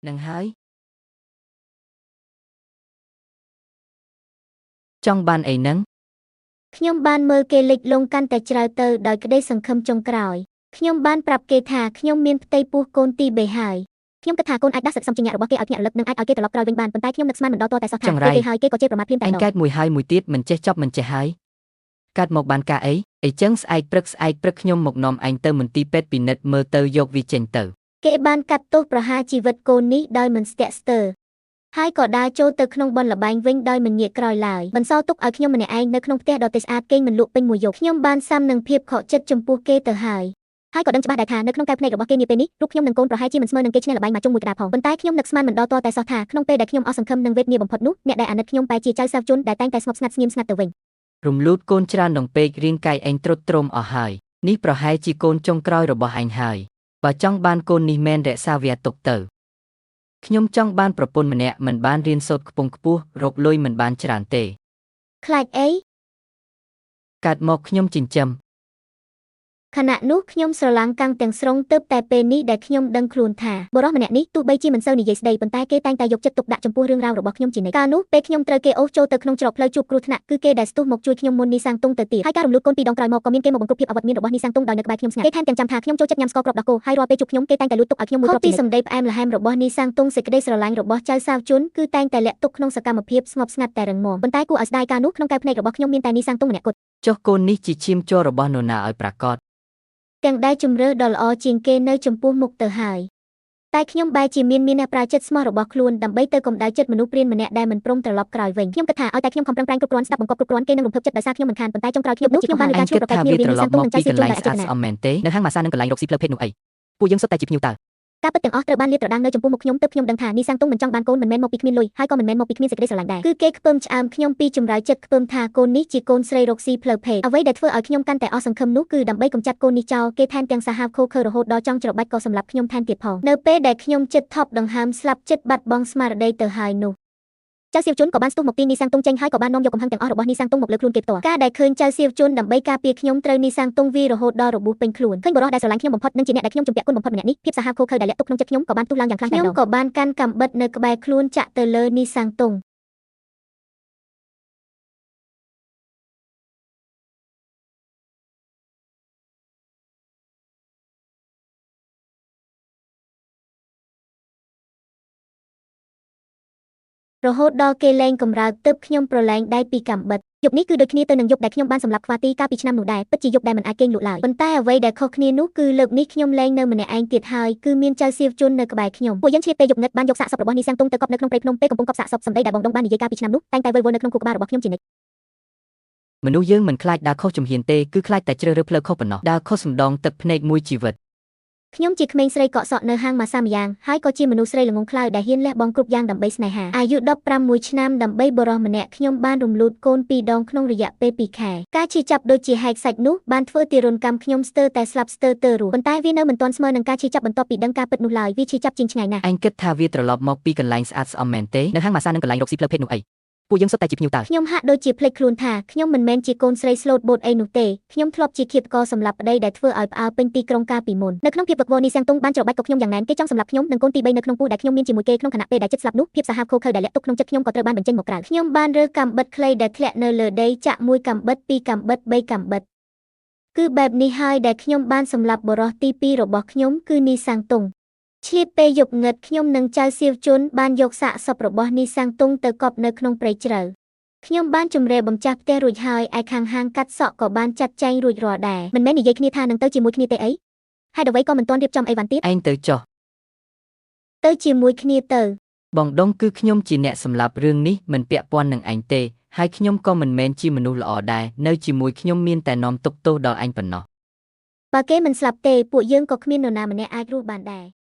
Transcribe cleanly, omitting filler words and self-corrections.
នឹងហើយចង់បានអីនឹងខ្ញុំបានមើលគេលិចលង់កាន់តែច្រើនទៅដោយក្តីសង្ឃឹមចុងក្រោយខ្ញុំបានប្រាប់គេថាខ្ញុំមានផ្ទៃពោះកូនទី3ហើយខ្ញុំគិតថាកូនអាចដាស់សិទ្ធិសម្ចញ្ញៈរបស់គេឲ្យភ្ញាក់រលឹកនិងអាចឲ្យគេត្រឡប់ក្រោយវិញបានប៉ុន្តែខ្ញុំនឹកស្មានមិនដល់តតែសោះថាគេហើយគេក៏ជេរប្រមាថភ្លាមតែម្ដងកើតមួយហើយមួយទៀតមិនចេះចប់មិនចេះហើយកើតមកបានការអីចឹងស្អែកព្រឹកខ្ញុំមកនាំឯងទៅមន្ទីរពេទ្យពិនិត្យមើលទៅយកវាចេញទៅគេបានកាត់ទោសប្រហារជីវិតកូននេះដោយមិនស្ទាក់ស្ទើរហើយក៏ដើរចូលទៅក្នុងបនលបែងវិញដោយមិនងាកក្រោយឡើយបន្សល់ទុកឲ្យខ្ញុំម្នាក់ឯងនៅក្នុងផ្ទះដ៏ទេស្អាតគេងមិនលក់ពេញមួយយប់ខ្ញុំបានសាំនឹងភាពខកចិត្តចំពោះគេទៅហើយក៏ដឹងច្បាស់ដែរថានៅក្នុងកែវភ្នែករបស់គេនាពេលនេះរូបខ្ញុំនិងកូនប្រហែលជាមិនស្មើនឹងគេឈ្នះលបែងមកជុំមួយកណ្ដាលផងប៉ុន្តែខ្ញុំនឹកស្មានមិនដល់តតែសោះថាក្នុងពេលដែលខ្ញុំអស់សង្ឃឹមនិងវេទនាបំផុតនោះអ្នកដែលអាណិតខ្ញុំបែរជាចៅសាវជនដែលតែងតែស្ងប់ស្ងាត់ស្ងៀមស្ងាត់ទៅវិញរំលូតកូនច្រើនដងពេករាងកាយឯងត្រុតត្រោមអស់ហើយនេះប្រហែលជាកូនចុងក្រោយរបស់ឯងហើយបើចង់បានកូននេះមែនរក្សាវាទុកទៅខ្ញុំចង់បានប្រពន្ធម្នាក់មិនបានរៀនសូត្រខ្ពង់ខ្ពស់រកលុយមិនបានច្រើនទេខ្លាចអីកើតមកខ្ញុំចិញ្ចឹមខណៈនោះខ្ញុំស្រឡាំងកាំងទាំងស្រុងទើបតែពេលនេះដែលខ្ញុំដឹងខ្លួនថាបុរសម្នាក់នេះទោះបីជាមិនសូវនិយាយស្ដីប៉ុន្តែគេតែងតែយកចិត្តទុកដាក់ចំពោះរឿងរ៉ាវរបស់ខ្ញុំជានិច្ចកាលនោះពេលខ្ញុំត្រូវគេអូសចូលទៅក្នុងច្រកផ្លូវជួបគ្រោះថ្នាក់គឺគេដែលស្ទុះមកជួយខ្ញុំមុននេះសាំងតុងទៅទៀតហើយការរំលូតកូនពីរដងក្រោយមកក៏មានគេមកបង្គ្រប់ភាពអវត្តមានរបស់នេះសាំងតុងដោយនៅក្បែរខ្ញុំស្ងាត់គេថែមទាំងចាំថាខ្ញុំចូលចិត្តញ៉ាំស្ករគ្រាប់ដោះគោហើយរាល់ពេលជួបខ្ញុំគេតែងតែលួចទុកឲ្យខ្ញុំមួយគ្រាប់ពីសម្ដីផ្អែមល្ហែមរបស់នេះសាំងតុងសេចក្ដីស្រឡាញ់របស់ចៅសាវជនគឺតែងតែលាក់ទុកក្នុងសកម្មភាពស្ងប់ស្ងាត់តែរឹងមាំប៉ុន្តែគួរឲ្យស្ដាយកាលនោះក្នុងកែវភ្នែករបស់ខ្ញុំមានតែនេះសាំងតុងម្នាក់គត់ចុះកូននេះជាឈាមជ័ររបស់នរណាឲ្យប្រាកដទាំងដែលជំរឿដ៏ល្អជាងគេនៅចំពោះមុខទៅហើយតែខ្ញុំបែរជាមានអ្នកប្រាជ្ញស្មោះរបស់ខ្លួនដើម្បីទៅកម្ដៅចិត្តមនុស្សព្រានម្នាក់ដែលមិនព្រមត្រឡប់ក្រោយវិញខ្ញុំគិតថាឲ្យតែខ្ញុំខំប្រឹងប្រែងគ្រប់គ្រាន់ស្ដាប់បង្គាប់គ្រប់គ្រាន់គេនឹងរំភើបចិត្តដោយសារខ្ញុំមិនខានប៉ុន្តែចុងក្រោយខ្ញុំបានលើការឈ្លោះប្រកែកគ្នារវាងនេះសាំងតុងនិងចៅសៀវជុនដែលអចិន្ត្រៃយ៍អមែនទេនៅហាងម៉ាសានិងកន្លែងរកស៊ីផ្លូវភេទនោះអីពួកយើងសុទ្ធតែជាភ្ញៀវតើការពិតទាំងអស់ត្រូវបានលាតត្រដាងនៅចំពោះមុខខ្ញុំទើបខ្ញុំដឹងថានេះសាំងតុងមិនចង់បានកូនមិនមែនមកពីគ្មានលុយហើយក៏មិនមែនមកពីគ្មានសេចក្ដីស្រឡាញ់ដែរគឺគេខ្ពើមឆ្អើមខ្ញុំពីចម្រៅចិត្តខ្ពើមថាកូននេះជាកូនស្រីរកស៊ីផ្លូវភេទអ្វីដែលធ្វើឲ្យខ្ញុំកាន់តែអស់សង្ឃឹមនោះគឺដើម្បីកម្ចាត់កូននេះចោលគេថែមទាំងសាហាវខូខើរហូតដល់ចង់ច្របាច់ក៏សម្លាប់ខ្ញុំថែមទៀតផងនៅពេលដែលខ្ញុំចិត្តថប់ដង្ហើមស្លាប់ចិត្តបាត់បង់ស្មារតីទៅហើយនោះចៅសៀវជុនក៏បានស្ទុះមកទីនេះសាំងតុងចេញហើយក៏បាននាំយកកំហឹងទាំងអស់របស់នេះសាំងតុងមកលើខ្លួនគេផ្ទាល់ការដែលឃើញចៅសៀវជុនដើម្បីការពារខ្ញុំត្រូវនេះសាំងតុងវារហូតដល់របួសពេញខ្លួនឃើញបរិះដែលស្រឡាញ់ខ្ញុំបំផុតនិងជាអ្នកដែលខ្ញុំជំពាក់គុណបំផុតម្នាក់នេះភាពសាហាវខូខើដែលលាក់ទុកក្នុងចិត្តខ្ញុំក៏បានទុះឡើងយ៉ាងខ្លាំងតែម្ដងខ្ញុំក៏បានកាន់កាំបិតនៅក្បែរខ្លួនចាក់ទៅលើនេះសាំងតុងរហូតដល់គេលែងកំរើកទើបខ្ញុំប្រឡែងដៃពីកាំបិតយប់នេះគឺដូចគ្នាទៅនឹងយប់ដែលខ្ញុំបានសម្លាប់ខ្វាទីកាលពីឆ្នាំនោះដែរពិតជាយប់ដែលមិនអាចគេងលក់ឡើយប៉ុន្តែអ្វីដែលខុសគ្នានោះគឺលើកនេះខ្ញុំលែងនៅម្នាក់ឯងទៀតហើយគឺមានចៅសៀវជុននៅក្បែរខ្ញុំពួកយើងឆ្លៀតពេលយប់ងឹតបានយកសាកសពរបស់នេះសាំងតុងទៅកប់នៅក្នុងព្រៃភ្នំពេលកំពុងកប់សាកសពសម្ដីដែលបងដងបាននិយាយកាលពីឆ្នាំនោះតែងតែវិលវល់នៅក្នុងខួរក្បាលរបស់ខ្ញុំជានិច្ចមនុស្សយើងមិនខ្លាចដើរខុសជំហានទេគឺខ្លាចតែជ្រើសរើសផ្លូវខុសប៉ុណ្ណោះដើរខុសសំដងទឹកភ្នែកមួយជីវិតខ្ញុំជាក្មេងស្រីកក់សក់នៅហាងម៉ាសាម្យ៉ាងហើយក៏ជាមនុស្សស្រីល្ងង់ខ្លៅដែលហ៊ានលះបង់គ្រប់យ៉ាងដើម្បីស្នេហាអាយុ16ឆ្នាំដើម្បីបរិះម្នាក់ខ្ញុំបានរំលូតកូន2ដងក្នុងរយៈពេល2ខែការឈឺចាប់ដូចជាហែកសាច់នោះបានធ្វើទារុណកម្មខ្ញុំស្ទើរតែស្លាប់ស្ទើរទៅរស់ប៉ុន្តែវានៅមិនទាន់ស្មើនឹងការឈឺចាប់បន្ទាប់ពីដឹងការពិតនោះឡើយវាឈឺចាប់ជាងឆ្ងាយណាស់ឯងគិតថាវាត្រឡប់មកពីកន្លែងស្អាតស្អំមែនទេនៅហាងម៉ាសានិងកន្លែងរកស៊ីផ្លូវភេទនោះអីពួកយើងសុទ្ធតែជាភ្ញៀវតើខ្ញុំហាក់ដូចជាភ្លេចខ្លួនថាខ្ញុំមិនមែនជាកូនស្រីស្លូតបូតអីនោះទេខ្ញុំធ្លាប់ជាឃាតករសម្លាប់ប្តីដែលធ្វើឲ្យផ្អើលពេញទីក្រុងកាលពីមុននៅក្នុងភាពវឹកវរនេះសាំងតុងបានច្របាច់ក៏ខ្ញុំយ៉ាងណែនគេចង់សម្លាប់ខ្ញុំនិងកូនទី3នៅក្នុងពោះដែលខ្ញុំមានជាមួយគេក្នុងខណៈពេលដែលចិត្តស្លាប់នោះភាពសាហាវខូខើដែលលាក់ទុកក្នុងចិត្តខ្ញុំក៏ត្រូវបានបញ្ចេញមកក្រៅខ្ញុំបានរើកាំបិតខ្លីដែលធ្លាក់នៅលើដីចាក់មួយកាំបិតពីរកាំបិត3កាំបិតគឺបែបនេះហើយដែលខ្ញុំបានសម្លាប់បរិះទី2របស់ខ្ញុំគឺនេះសាំងតុងឆ្លៀតពេលយប់ងឹតខ្ញុំនិងចៅសៀវជុនបានយកសាកសពរបស់នេះសាំងតុងទៅកប់នៅក្នុងព្រៃជ្រៅខ្ញុំបានជំរែបំចាស់ផ្ទះរួចហើយឯខាងហាងកាត់សក់ក៏បានចាត់ចែងរួចរាល់ដែរមិនមែននិយាយគ្នាថានឹងទៅជាមួយគ្នាទេអីហេតុអ្វីក៏មិនទាន់រៀបចំអីវ៉ាន់ទៀតឯងទៅចុះទៅជាមួយគ្នាទៅបងដងគឺខ្ញុំជាអ្នកសម្លាប់រឿងនេះមិនពាក់ព័ន្ធនឹងឯងទេហើយខ្ញុំក៏មិនមែនជាមនុស្សល្អដែរនៅជាមួយខ្ញុំមានតែនាំទុក្ខទោសដល់ឯងប៉ុណ្ណោះបើគេមិនស្លាប់ទេពួកយើងក៏គ្មាននរណាម្នាក់អាចរស់បានដែរ